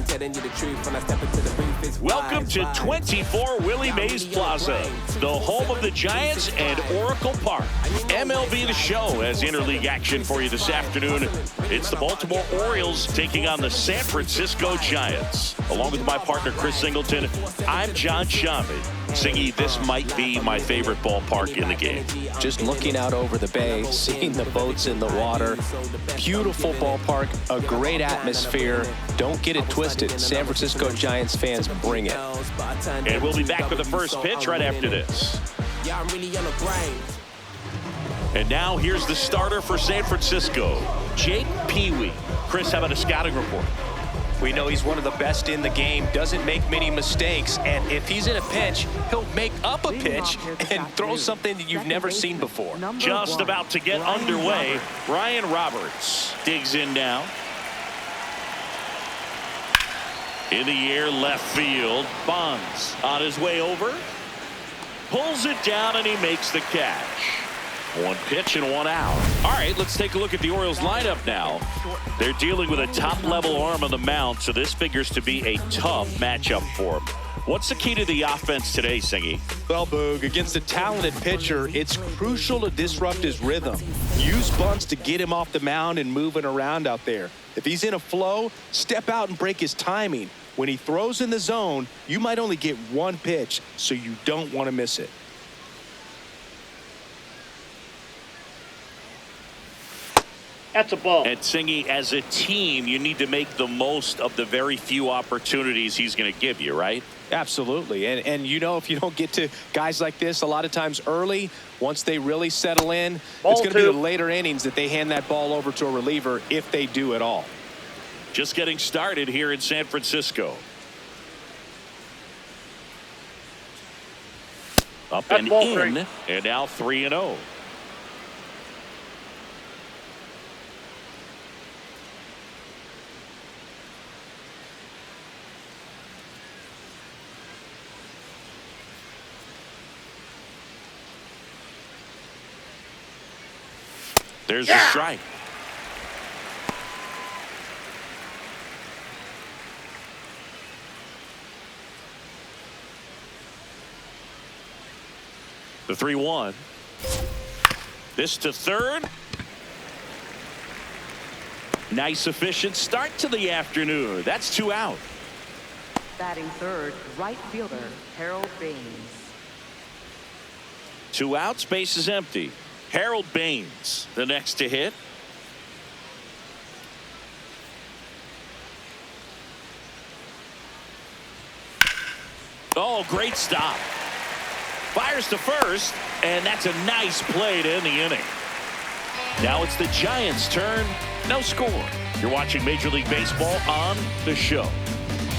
telling you the truth when I step into the booth. It's Welcome to 24 Willie Mays Plaza, the home of the Giants and Oracle Park. MLB The Show has interleague action for you this afternoon. It's the Baltimore Orioles taking on the San Francisco Giants. Along with my partner, Chris Singleton, I'm John Shambi. Singy, this might be my favorite ballpark in the game. Just looking out over the bay, seeing the boats in the water. Beautiful ballpark, a great atmosphere. Don't get it twisted. San Francisco Giants fans, bring it. And we'll be back with the first pitch right after this. And now here's the starter for San Francisco, Jake Peewee. Chris, how about a scouting report? We know he's one of the best in the game, doesn't make many mistakes, and if he's in a pinch, he'll make up a pitch and throw something that you've never seen before. Just about to get underway, Ryan Roberts digs in now. In the air, left field. Bonds on his way over. Pulls it down, and he makes the catch. One pitch and one out. All right, let's take a look at the Orioles lineup now. They're dealing with a top-level arm on the mound, so this figures to be a tough matchup for them. What's the key to the offense today, Singy? Well, Boog, against a talented pitcher, it's crucial to disrupt his rhythm. Use bunts to get him off the mound and moving around out there. If he's in a flow, step out and break his timing. When he throws in the zone, you might only get one pitch, so you don't want to miss it. That's a ball. And Singy, as a team, you need to make the most of the very few opportunities he's going to give you, right? Absolutely. And you know, if you don't get to guys like this a lot of times early, once they really settle in, it's going to be the later innings that they hand that ball over to a reliever, if they do at all. Just getting started here in San Francisco. Up and in, and now 3-0. There's a strike. The 3-1. This to third. Nice efficient start to the afternoon. That's 2 out. Batting third, right fielder Harold Baines. 2 outs, base is empty. Harold Baines, the next to hit. Oh, great stop. Fires to first, and that's a nice play to end the inning. Now it's the Giants' turn. No score. You're watching Major League Baseball on The Show.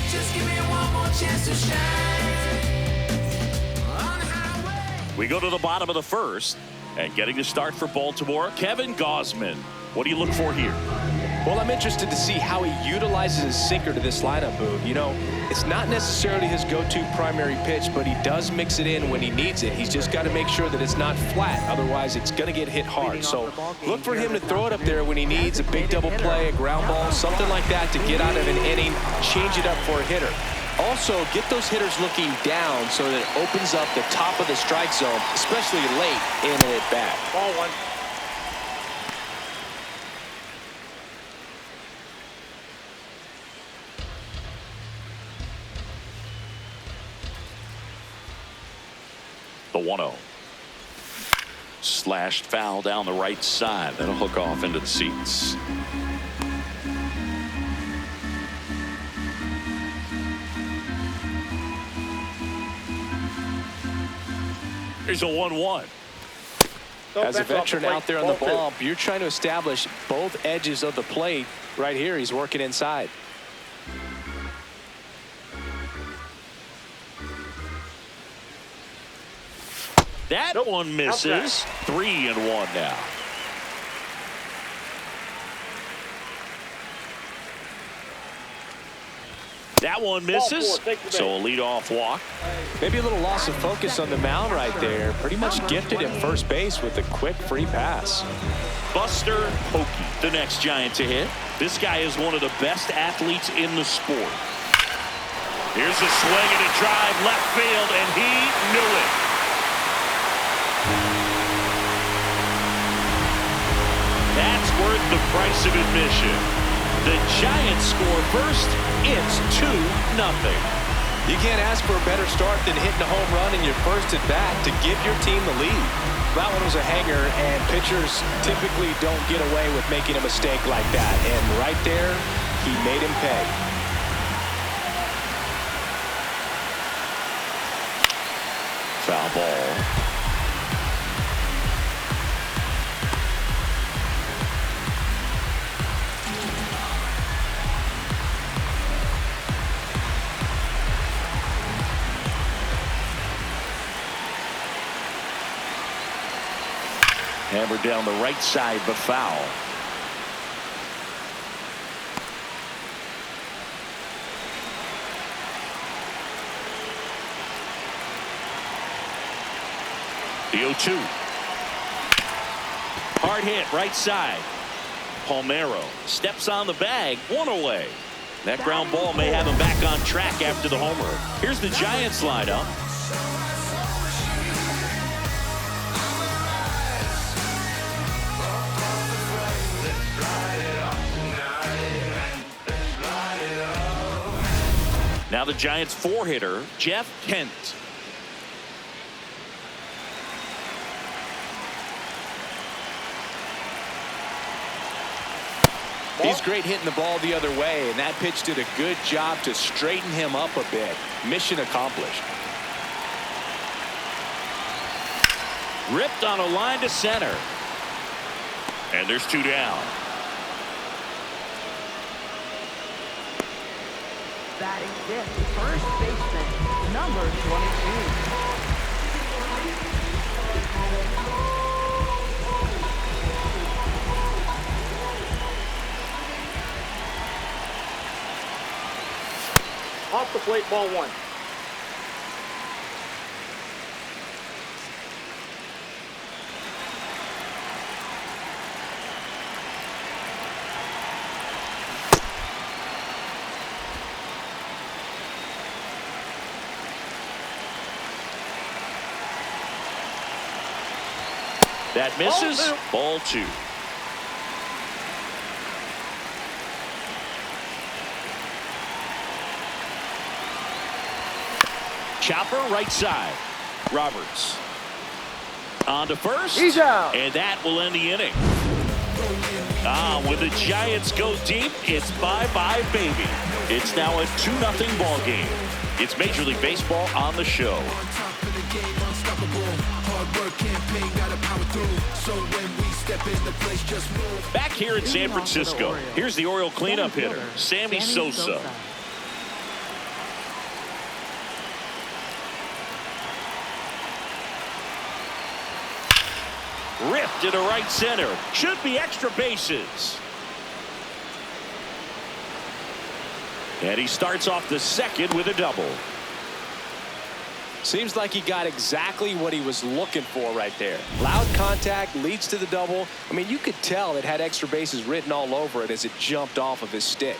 Just give me one more chance to shine. We go to the bottom of the first. And getting the start for Baltimore, Kevin Gausman. What do you look for here? Well, I'm interested to see how he utilizes his sinker to this lineup, Boog. You know, it's not necessarily his go-to primary pitch, but he does mix it in when he needs it. He's just got to make sure that it's not flat. Otherwise, it's going to get hit hard. So look for him to throw it up there when he needs a big double play, a ground ball, something like that to get out of an inning, change it up for a hitter. Also, get those hitters looking down so that it opens up the top of the strike zone, especially late in an at-bat. Ball one. The 1-0. Slashed foul down the right side. That'll hook off into the seats. Here's a 1-1. As a veteran out there on the ball, you're trying to establish both edges of the plate. Right here, he's working inside. That one misses. 3-1 now. That one misses. So a leadoff walk. Maybe a little loss of focus on the mound right there. Pretty much gifted him first base with a quick free pass. Buster Hokie, the next Giant to hit. This guy is one of the best athletes in the sport. Here's a swing and a drive left field, and he knew it. That's worth the price of admission. The Giants score first. It's 2-0. You can't ask for a better start than hitting a home run in your first at bat to give your team the lead. That one was a hanger, and pitchers typically don't get away with making a mistake like that. And right there, he made him pay. Foul ball. Hammered down the right side, but foul. The 0-2. Hard hit, right side. Palmeiro steps on the bag, one away. That ground ball may have him back on track after the homer. Here's the Giants lineup. Now the Giants four-hitter, Jeff Kent. He's great hitting the ball the other way, and that pitch did a good job to straighten him up a bit. Mission accomplished. Ripped on a line to center. And there's two down. Batting fifth, first baseman, number 22. Off the plate, ball one. That misses. Ball two. Chopper right side. Roberts on to first. He's out. And that will end the inning. When the Giants go deep, it's bye-bye, baby. It's now a 2-0 ball game. It's Major League Baseball on the show. Back here in San Francisco, here's the Oriole cleanup hitter, Sammy Sosa. Ripped into right center. Should be extra bases. And he starts off the second with a double. Seems like he got exactly what he was looking for right there. Loud contact leads to the double. I mean, you could tell it had extra bases written all over it as it jumped off of his stick.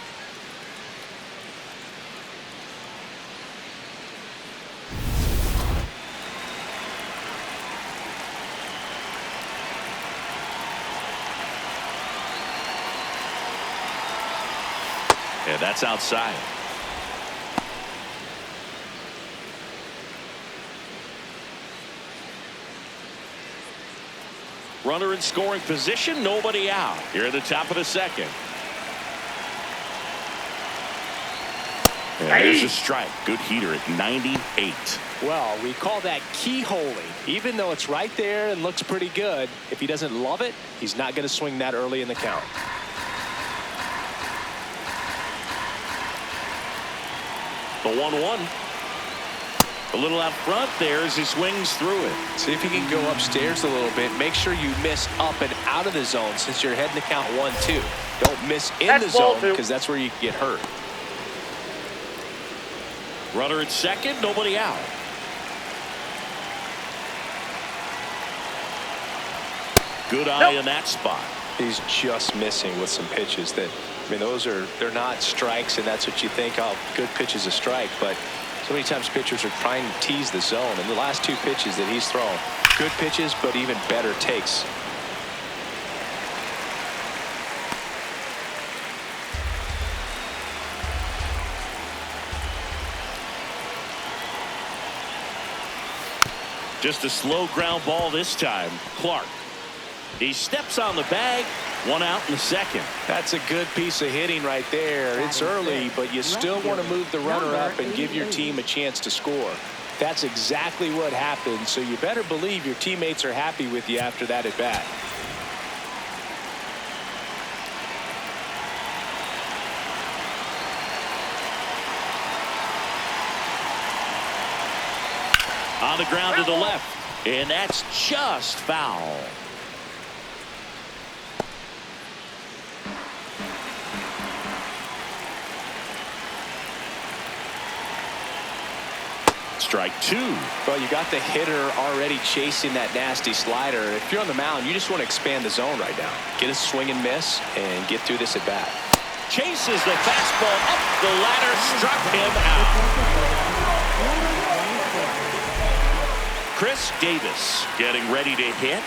And that's outside. Runner in scoring position, nobody out. Here at the top of the second. And there's a strike. Good heater at 98. Well, we call that keyholing. Even though it's right there and looks pretty good, if he doesn't love it, he's not going to swing that early in the count. The 1-1. A little out front there as he swings through it. See if you can go upstairs a little bit. Make sure you miss up and out of the zone since you're heading to count 1-2. Don't miss in the zone because that's where you can get hurt. Runner at second, nobody out. Good eye in that spot. He's just missing with some pitches that, I mean, they're not strikes, and that's what you think, oh, good pitch is a strike. But so many times pitchers are trying to tease the zone. And the last 2 pitches that he's thrown, good pitches, but even better takes. Just a slow ground ball this time. Clark. He steps on the bag. 1 out in the second. That's a good piece of hitting right there. It's early, but you still want to move the runner up and give your team a chance to score. That's exactly what happened, so you better believe your teammates are happy with you after that at bat. On the ground to the left, and that's just foul. Strike 2. Well, you got the hitter already chasing that nasty slider. If you're on the mound, you just want to expand the zone right now. Get a swing and miss and get through this at bat. Chases the fastball up the ladder, struck him out. Chris Davis getting ready to hit.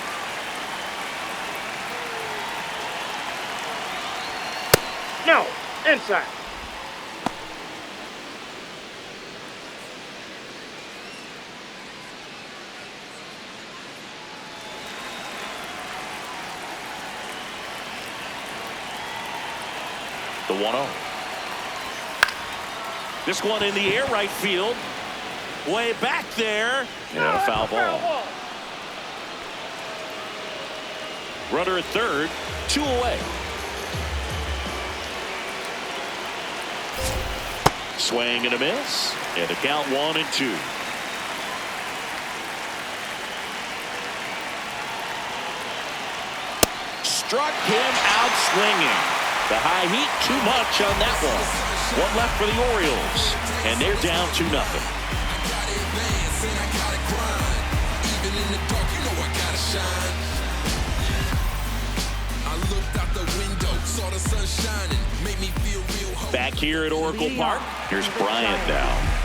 No, inside. The 1-0. This one in the air, right field. Way back there. And a foul ball. Runner at third. 2 away. Swing and a miss. And the count 1-2. Struck him out swinging. The high heat, too much on that one. 1 left for the Orioles, and they're down 2-0. Back here at Oracle Park, here's Bryant now.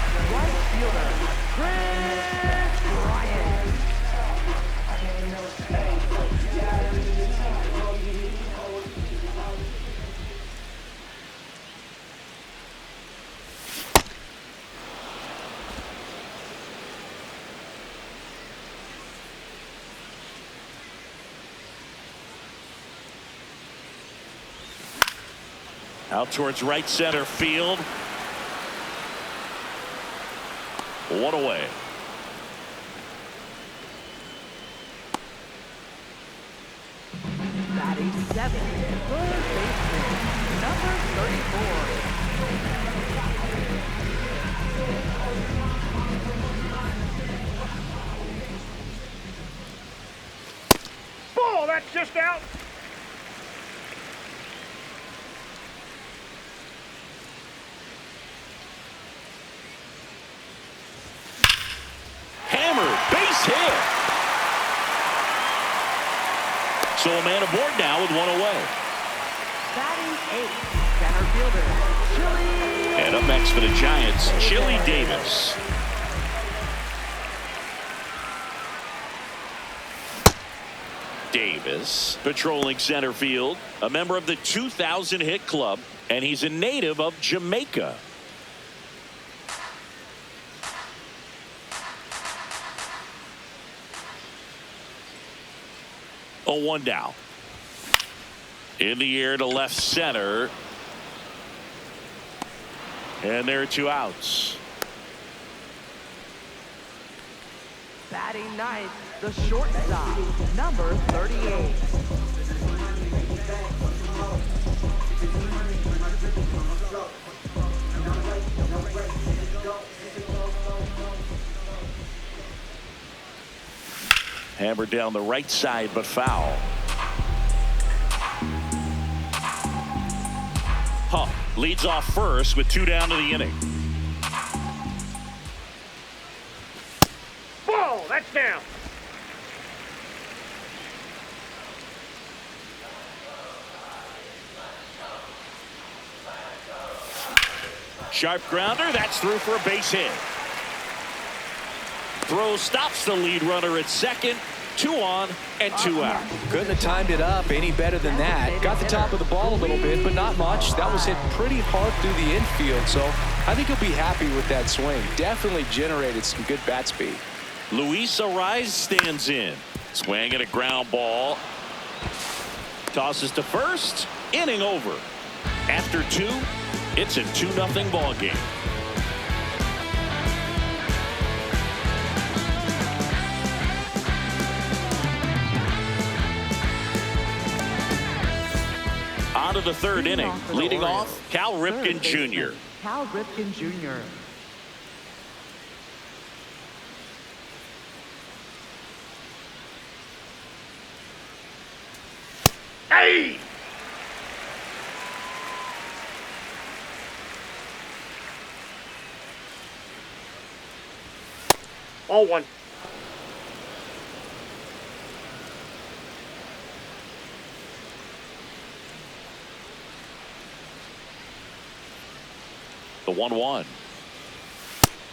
Out towards right center field. 1 away. Batting 7, third baseman, number 34. Ball, that's just out. Base hit. So a man aboard now with 1 away. Batting 8, center fielder, Chili. And up next for the Giants, Chili Davis. Davis patrolling center field, a member of the 2000 hit club, and he's a native of Jamaica. Oh, 1 down. In the air to left center. And there are 2 outs. Batting 9th, the shortstop, number 38. Hammered down the right side, but foul. Huff leads off first with 2 down to the inning. Ball, that's down. Sharp grounder. That's through for a base hit. Throw stops the lead runner at second. 2 on and 2 out. Couldn't have timed it up any better than that. Got the top of the ball a little bit, but not much. That was hit pretty hard through the infield, so I think he'll be happy with that swing. Definitely generated some good bat speed. Luis Ariz stands in. Swing and a ground ball. Tosses to first. Inning over. After 2, it's a 2-0 ball game. On to the 3rd inning. Leading off, Cal Ripken Jr. Cal Ripken Jr. Hey! Ball 1. The 1-1.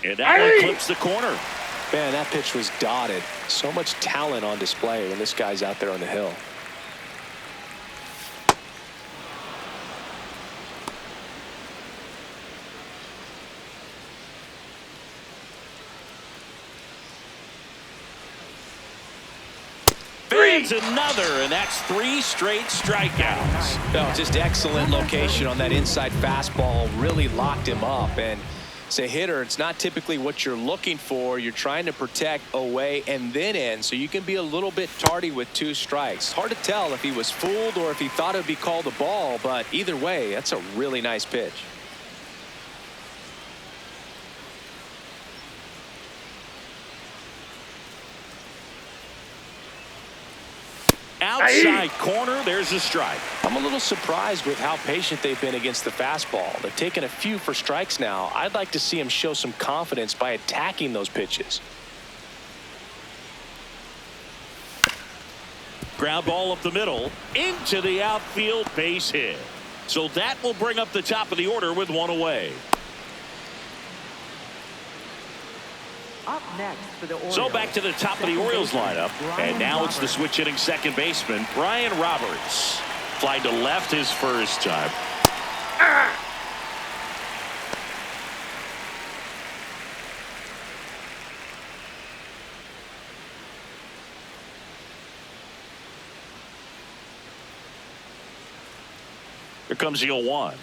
And that one clips the corner. Man, that pitch was dotted. So much talent on display when this guy's out there on the hill. Fades another, and that's 3 straight strikeouts. No, just excellent location on that inside fastball. Really locked him up. And as a hitter, it's not typically what you're looking for. You're trying to protect away and then in, so you can be a little bit tardy with 2 strikes. Hard to tell if he was fooled or if he thought it would be called a ball, but either way, that's a really nice pitch. Outside corner, there's a strike. I'm a little surprised with how patient they've been against the fastball. They've taken a few for strikes now. I'd like to see him show some confidence by attacking those pitches. Ground ball up the middle, into the outfield, base hit. So that will bring up the top of the order with 1 away. Up next for the Orioles. So back to the top of the Orioles lineup. And now it's the switch hitting second baseman, Brian Roberts. Fly to left his first time. Here comes the 0-1.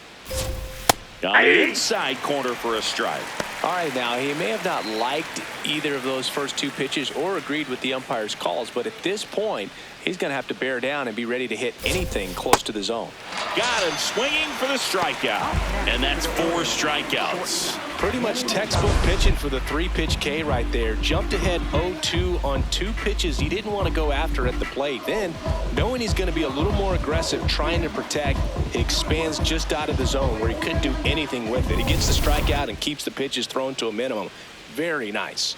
Down the inside corner for a strike. All right, now, he may have not liked either of those first 2 pitches or agreed with the umpire's calls, but at this point, he's going to have to bear down and be ready to hit anything close to the zone. Got him swinging for the strikeout. And that's 4 strikeouts. Pretty much textbook pitching for the 3-pitch K right there. Jumped ahead 0-2 on 2 pitches he didn't want to go after at the plate. Then, knowing he's going to be a little more aggressive trying to protect, he expands just out of the zone where he couldn't do anything with it. He gets the strikeout and keeps the pitches thrown to a minimum. Very nice.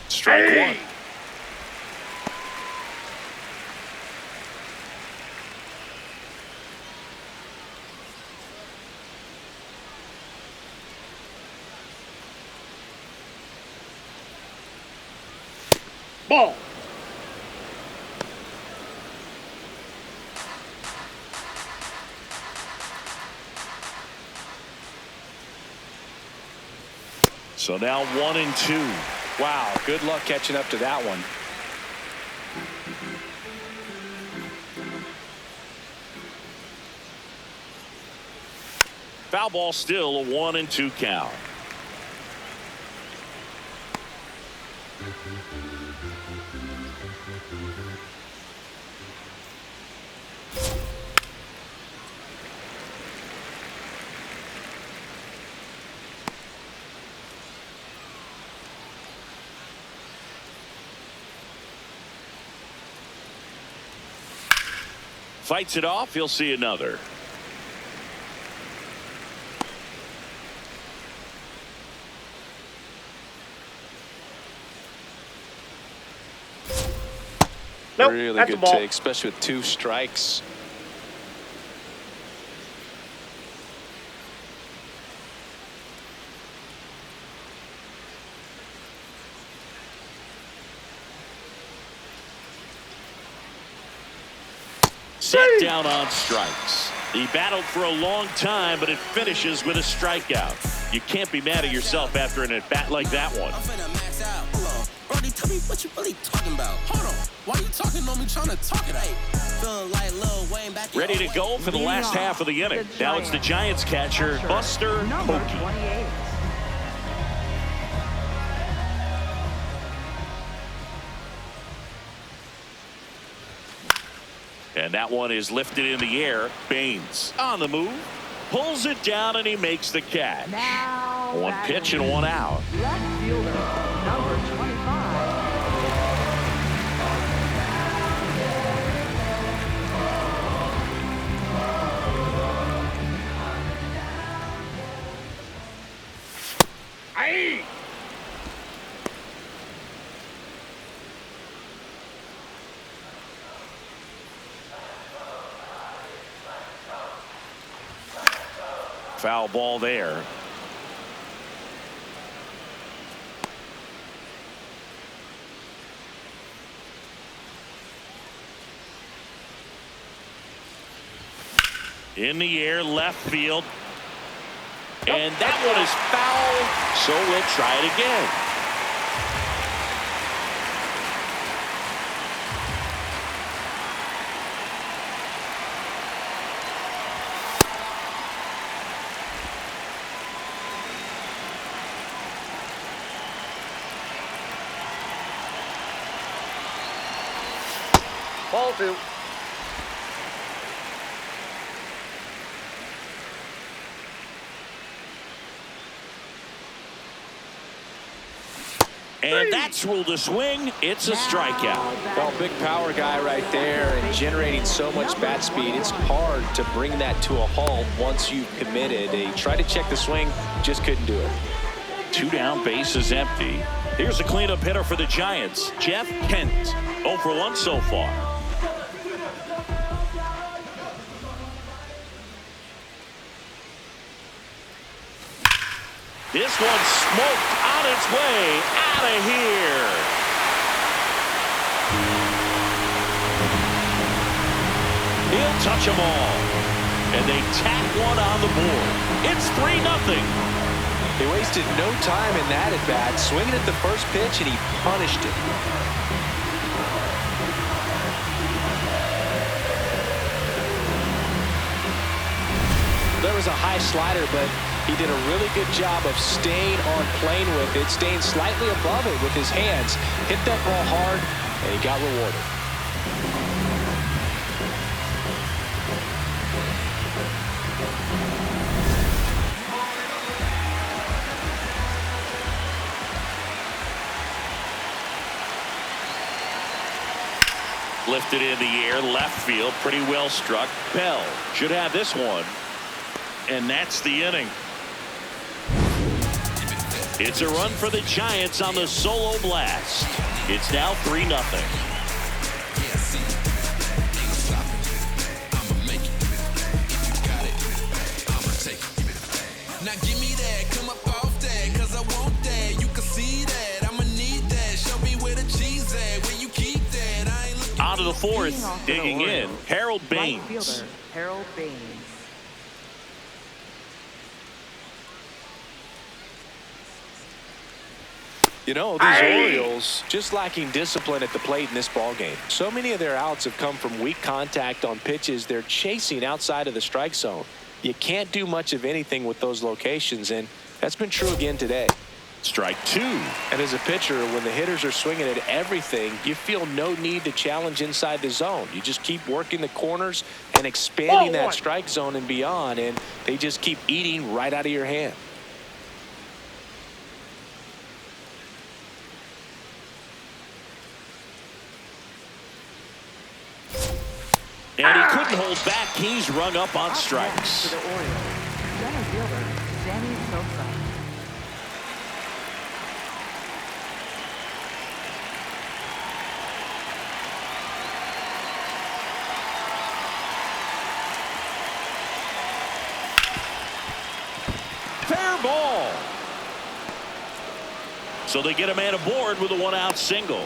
Strike 1. Ball. So now 1-2. Wow, good luck catching up to that one. Foul ball, still a 1-2 count. Fights it off. He'll see another. Nope, really that's good a ball. take, especially with 2 strikes. Set down on strikes. He battled for a long time, but it finishes with a strikeout. You can't be mad at yourself after an at-bat like that one. I'm finna max out. Hold on. Brody, tell me what you really talking about. Hold on. Why you talking on me trying to talk it out? Feeling like Lil Wayne back in Ready to go for the last half of the inning. Now it's the Giants catcher, Buster Number Pokey. 28. And that one is lifted in the air. Baines on the move. Pulls it down and he makes the catch. Now One pitch and one out. left fielder, number 25. Aye. Foul ball there. In the air, left field. And that one is foul, so we'll try it again. Ball two. And that's ruled a swing. It's a strikeout. Well, big power guy right there and generating so much bat speed. It's hard to bring that to a halt once you've committed. He tried to check the swing, just couldn't do it. 2 down, bases empty. Here's a cleanup hitter for the Giants, Jeff Kent. 0 for 1 so far. This one smoked on its way out of here. He'll touch them all. And they tack one on the board. It's 3-0. He wasted no time in that at bat, swinging at the first pitch, and he punished it. There was a high slider, but he did a really good job of staying on plane with it, staying slightly above it with his hands. Hit that ball hard, and he got rewarded. Lifted in the air, left field, pretty well struck. Bell should have this one. And that's the inning. It's a run for the Giants on the solo blast. It's now 3-0. Now give me that, come up off that, cause I want that. You can see that, I'ma need that. Show me where the cheese at, where you keep that. I ain't looking. On to the fourth, Leading off for the digging in, Orioles, Harold right Baines. fielder, Harold Baines. these Orioles just lacking discipline at the plate in this ballgame. So many of their outs have come from weak contact on pitches they're chasing outside of the strike zone. You can't do much of anything with those locations, and that's been true again today. Strike 2. And as a pitcher, when the hitters are swinging at everything, you feel no need to challenge inside the zone. You just keep working the corners and expanding that strike zone and beyond, and they just keep eating right out of your hand. And he couldn't hold back. He's rung up on Up strikes. next for the Orioles, center fielder, Sammy Sosa. Fair ball. So they get a man aboard with a 1-out single.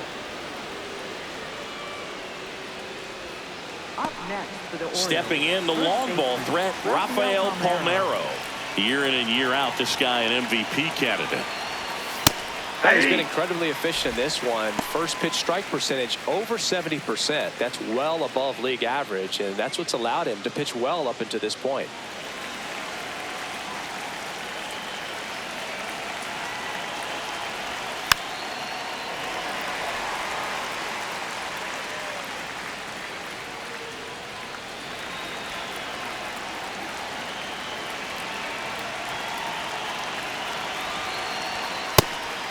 Up next for the Orioles. Stepping in, the First long ball baseman, threat, Rafael Palmeiro. Year in and year out, this guy an MVP candidate. He's been incredibly efficient in this one. First pitch strike percentage over 70%. That's well above league average, and that's what's allowed him to pitch well up until this point.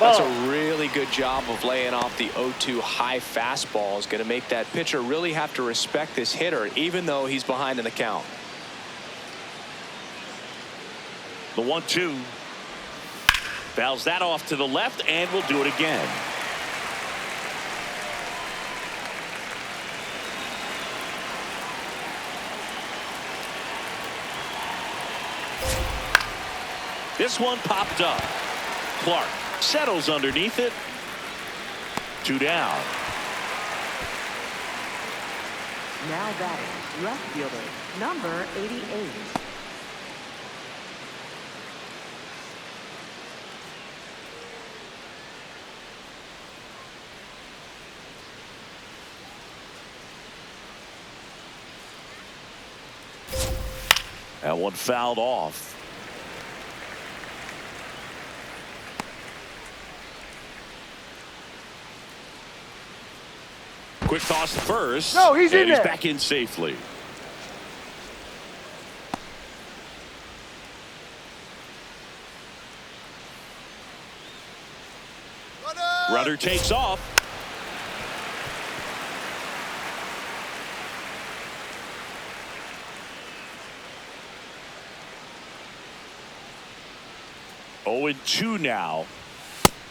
That's a really good job of laying off the 0-2 high fastball. Is going to make that pitcher really have to respect this hitter, even though he's behind in the count. The 1-2. Fouls that off to the left, and will do it again. This one popped up. Clark settles underneath it. 2 down. Now batting, left fielder, number 88. That one fouled off. Quick toss to first. No, he's in and he's there. back in safely. Runner takes off. Oh, and 2 now.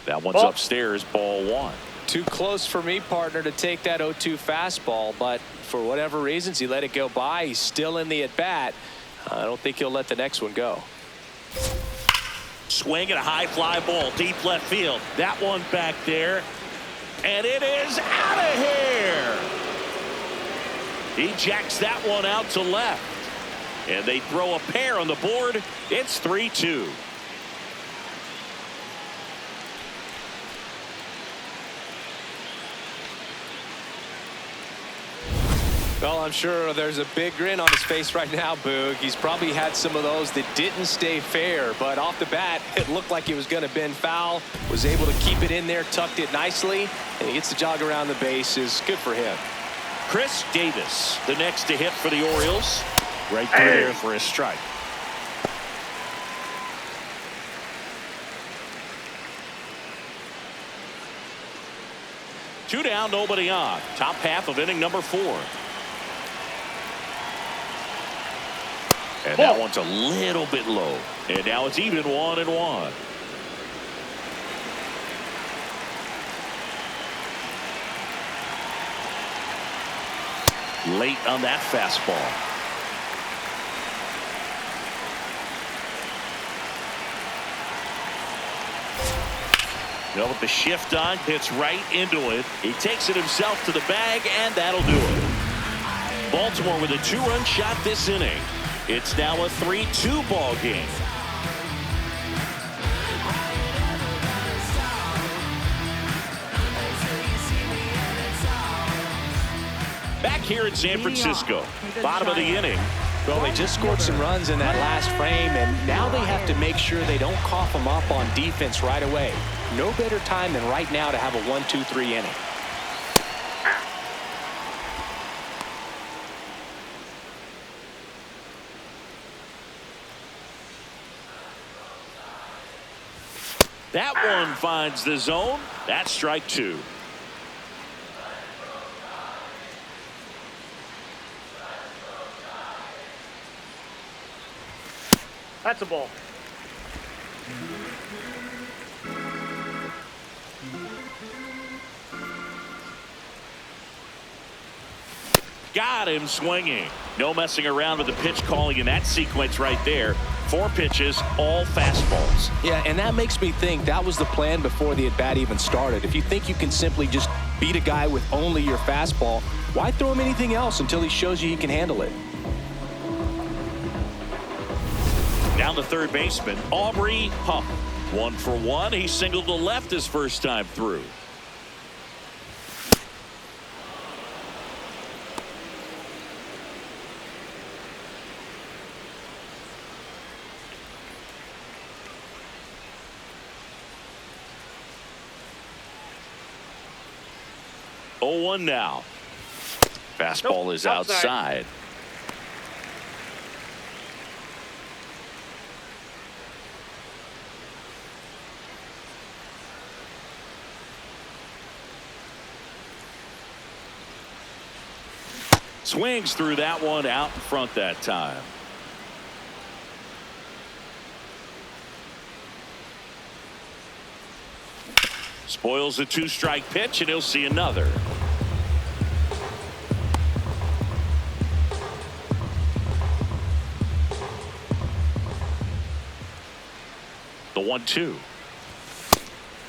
That one's upstairs, ball 1. Too close for me, partner, to take that 0-2 fastball, but for whatever reasons, he let it go by. He's still in the at-bat. I don't think he'll let the next one go. Swing and a high fly ball, deep left field. That one back there, and it is out of here. He jacks that one out to left, and they throw a pair on the board. It's 3-2. Well, I'm sure there's a big grin on his face right now, Boog. He's probably had some of those that didn't stay fair, but off the bat, it looked like he was going to bend foul, was able to keep it in there, tucked it nicely, and he gets the jog around the bases. Good for him. Chris Davis, the next to hit for the Orioles. Right through there for a strike. Two down, nobody on. Top half of inning number 4. And that one's a little bit low. And now it's even 1-1. Late on that fastball. Well, with the shift on, hits right into it. He takes it himself to the bag, and that'll do it. Baltimore with a 2-run shot this inning. It's now a 3-2 ball game. Back here in San Francisco, bottom of the inning. Well, they just scored some runs in that last frame, and now they have to make sure they don't cough them up on defense right away. No better time than right now to have a 1-2-3 inning. That one finds the zone. That's strike 2. That's a ball. Got him swinging. No messing around with the pitch calling in that sequence right there. 4 pitches, all fastballs. Yeah, and that makes me think that was the plan before the at-bat even started. If you think you can simply just beat a guy with only your fastball, why throw him anything else until he shows you he can handle it? Down the third baseman, Aubrey Huff. 1 for 1. He singled to left his first time through. Oh, 1 now. Fastball Nope, is outside. Swings through that one out in front that time. Spoils a 2-strike pitch, and he'll see another. The 1-2.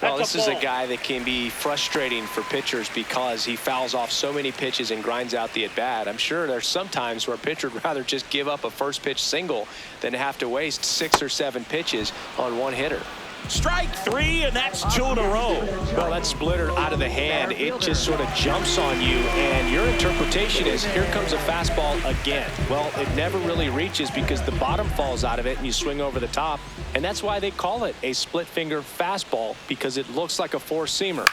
Well, That's this a is a ball. guy that can be frustrating for pitchers because he fouls off so many pitches and grinds out the at-bat. I'm sure there's some times where a pitcher would rather just give up a first pitch single than have to waste 6 or 7 pitches on one hitter. Strike 3, and that's 2 in a row. Well, that splitter out of the hand, it just sort of jumps on you, and your interpretation is, here comes a fastball again. Well, it never really reaches because the bottom falls out of it and you swing over the top, and that's why they call it a split-finger fastball, because it looks like a four-seamer.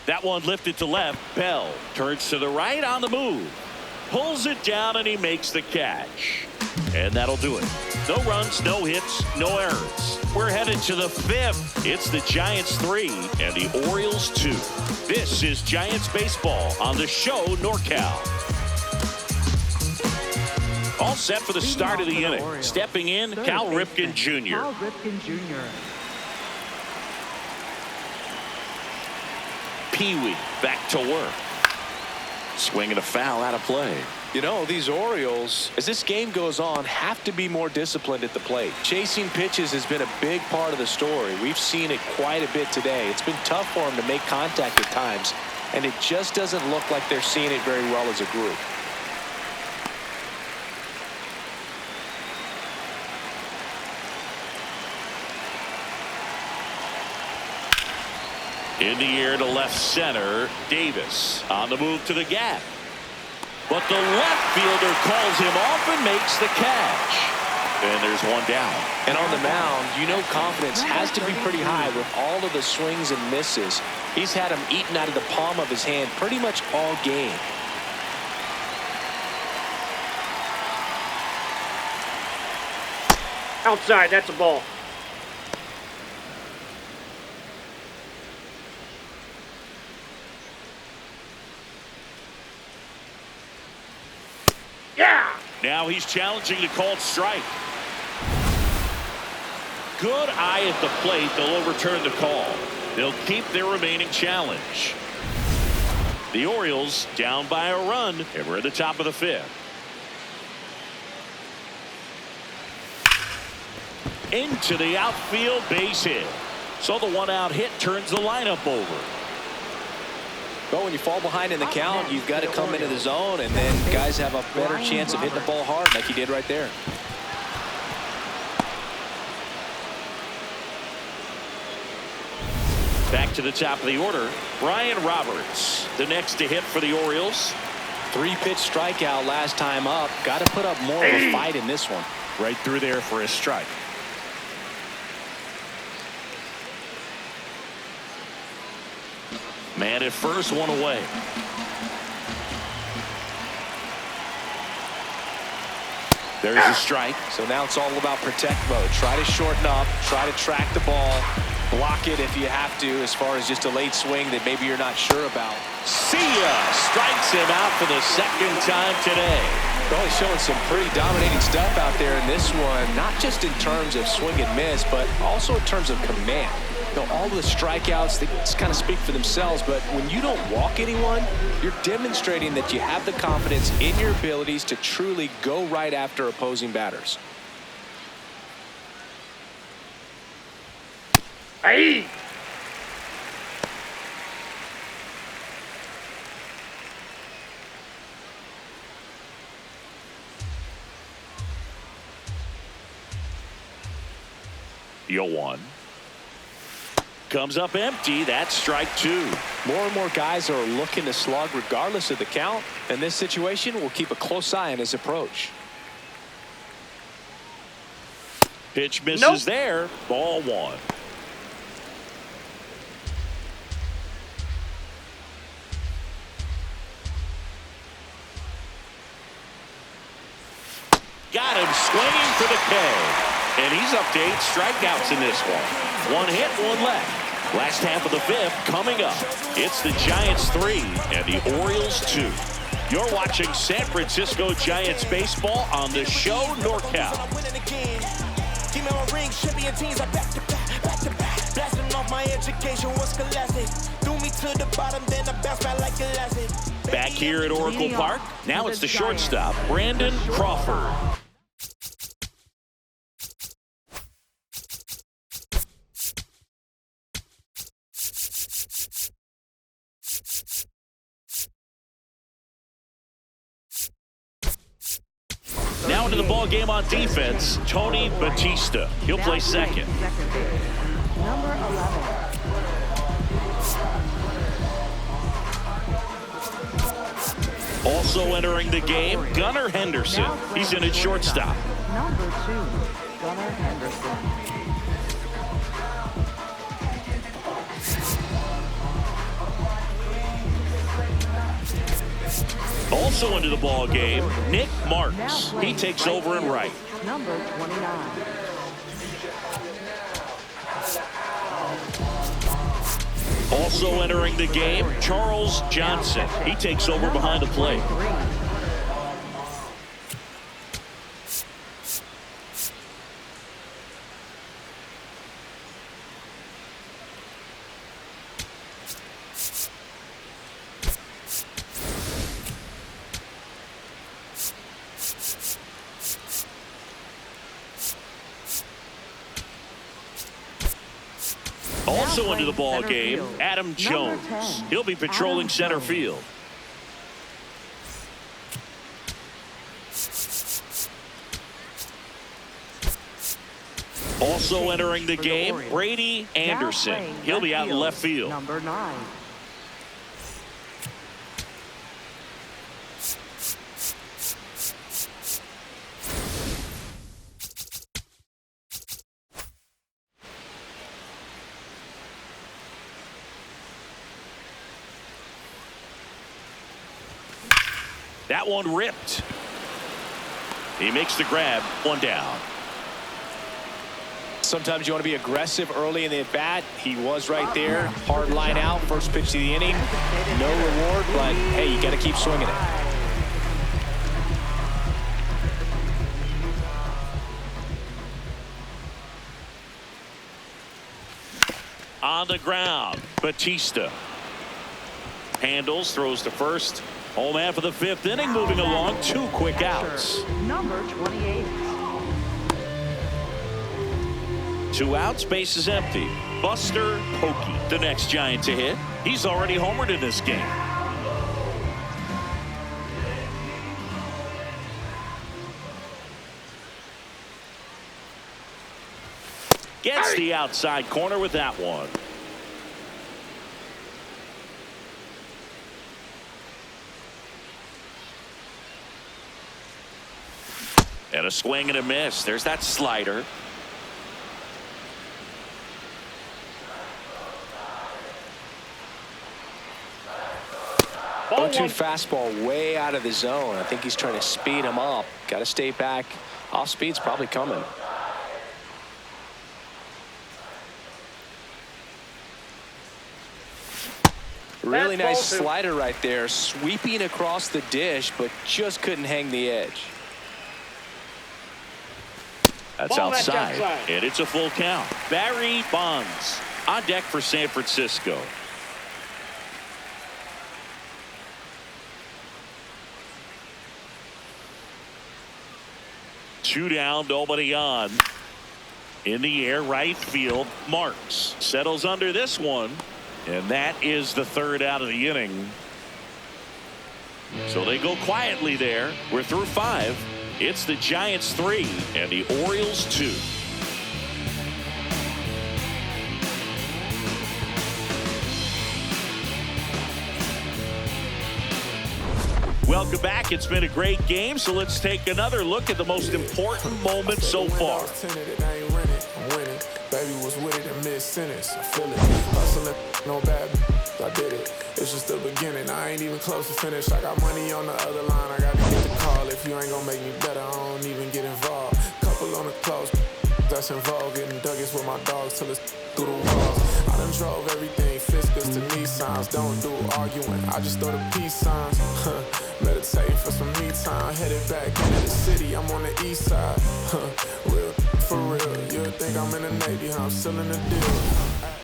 That one lifted to left. Bell turns to the right on the move. Pulls it down, and he makes the catch. And that'll do it. No runs, no hits, no errors. We're headed to the 5th. It's the Giants 3 and the Orioles 2. This is Giants baseball on the show NorCal. All set for the start of the inning. Stepping in, Cal Ripken Jr. Cal Ripken Jr. Pee-wee back to work. Swinging a foul out of play. You know, these Orioles, as this game goes on, have to be more disciplined at the plate. Chasing pitches has been a big part of the story. We've seen it quite a bit today. It's been tough for them to make contact at times, and it just doesn't look like they're seeing it very well as a group. In the air to left center, Davis on the move to the gap. But the left fielder calls him off and makes the catch. And there's one down. And on the mound, you know confidence has to be pretty high with all of the swings and misses. He's had them eaten out of the palm of his hand pretty much all game. Outside, that's a ball. Yeah! Now he's challenging the called strike. Good eye at the plate. They'll overturn the call. They'll keep their remaining challenge. The Orioles down by a run, and we're at the top of the 5th. Into the outfield, base hit. So the 1-out hit turns the lineup over. But when you fall behind in the count, you've got to come into the zone, and then guys have a better chance of hitting the ball hard like he did right there. Back to the top of the order, Brian Roberts, the next to hit for the Orioles. 3-pitch strikeout last time up. Got to put up more of a fight in this one. Right through there for a strike. Man at first, one away. There's a strike. So now it's all about protect mode. Try to shorten up, try to track the ball, block it if you have to, as far as just a late swing that maybe you're not sure about. See ya! Strikes him out for the second time today. Well, he's showing some pretty dominating stuff out there in this one, not just in terms of swing and miss, but also in terms of command. You know, all the strikeouts, they just kind of speak for themselves, but when you don't walk anyone, you're demonstrating that you have the confidence in your abilities to truly go right after opposing batters. Hey! Yo one. Comes up empty. That's strike two. More and more guys are looking to slug regardless of the count. In this situation, we'll keep a close eye on his approach. Pitch misses Nope. there. Ball one. Got him swinging for the K. And he's up to 8 strikeouts in this one. 1 hit, 1 left. Last half of the fifth coming up. It's the Giants 3 and the Orioles 2. You're watching San Francisco Giants baseball on the show NorCal. Give me my ring, champions are back to back. Blasting off my education was scholastic. Threw me to the bottom, then I bounced back like elastic. Back here at Oracle Park, now it's the shortstop, Brandon Crawford. Now into the ball game on defense, Tony Batista. He'll play second. Number 11. Also entering the game, Gunnar Henderson. He's in at shortstop. Number 2, Gunnar Henderson. Also into the ball game, Nick Martins. He takes over in right. Number 29. Also entering the game, Charles Johnson. He takes over behind the plate. Also into the ball game, Adam Jones. He'll be patrolling center field. Also entering the game, Brady Anderson. He'll be out in left field. Number 9. That one ripped. He makes the grab. 1 down. Sometimes you want to be aggressive early in the at-bat. He was right there. Hard line out. First pitch of the inning. No reward, but hey, you got to keep swinging it. On the ground, Batista. Handles, throws to first. Home half of the 5th inning, moving along. 2 quick outs. Number 28. 2 outs, base is empty. Buster Pokey, the next Giant to hit. He's already homered in this game. Gets the outside corner with that one. And a swing and a miss. There's that slider. 0-2 fastball way out of the zone. I think he's trying to speed him up. Got to stay back. Off speed's probably coming. Really nice slider right there. Sweeping across the dish, but just couldn't hang the edge. That's outside. And it's a full count. Barry Bonds on deck for San Francisco. Two down, nobody on. In the air, right field. Marks settles under this one, and that is the third out of the inning. So they go quietly there. We're through 5. It's the Giants 3 and the Orioles 2. Welcome back. It's been a great game, so let's take another look at the most important moment so far. Baby was with it in mid-sentence. I feel it. Hustling, no bad. I did it. It's just the beginning. I ain't even close to finish. I got money on the other line. I got to get the call. If you ain't gonna make me better, I don't even get involved. Couple on the close. That's involved. Getting Douglas with my dogs till it's through the walls. I done drove everything. Fiscus to Nissans. Don't do arguing. I just throw the peace signs. Meditating for some me time. Headed back into the city. I'm on the east side. Real for real. You'll think I'm in the Navy. I'm still in the deal.